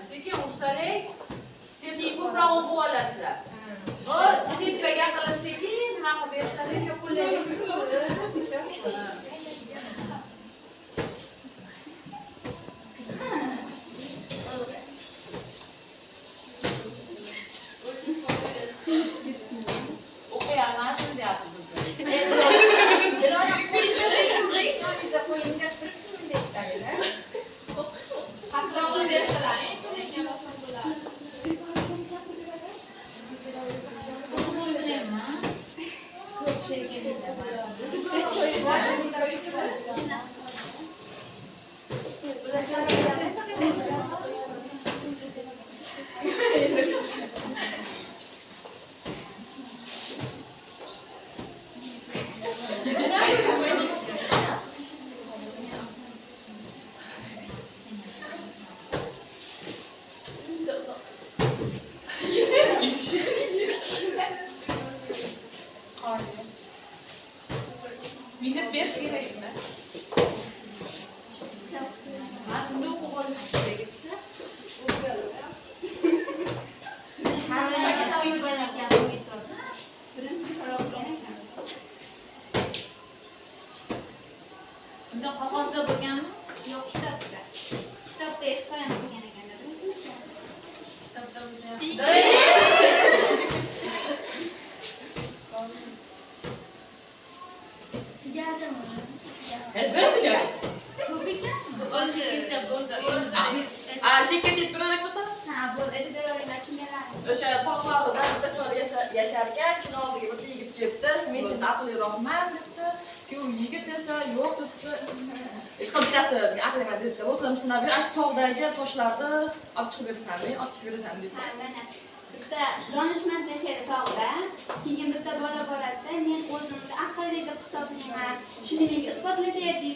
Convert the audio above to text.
Sekin ursalik, siz ko'proq o'qib olasizlar. Tepaga qilib sekin nima qilib bersanglar. O'qiyolmasin deyapti. Minnet berish kerakmi? Buni o'qib olish kerak. Unda qog'ozda bo'lganmi? Yo'q, kitobda. Kitobda hikoyani qilgan ekanlar. Kitobda O'sha tog'larda bitta chol yashar ekan, keyin oldiga bitta yigit kelibdi, "Men sen aqlliroqman" debdi. Keyin yigit esa "Yo'q" debdi. Hech qanday bittasi aqlliman debdi. "Bo'lsam sinab ber, shu tog'dagi toshlarni olib chiqib berasanmi, olib tushib berasanmi" debdi. mana bitta donishmand yashaydi tog'da. Keyin bitta bola boradi-da, "Men o'zimni aqlli deb hisoblayman. Shuni menga isbotlab ber" deydi.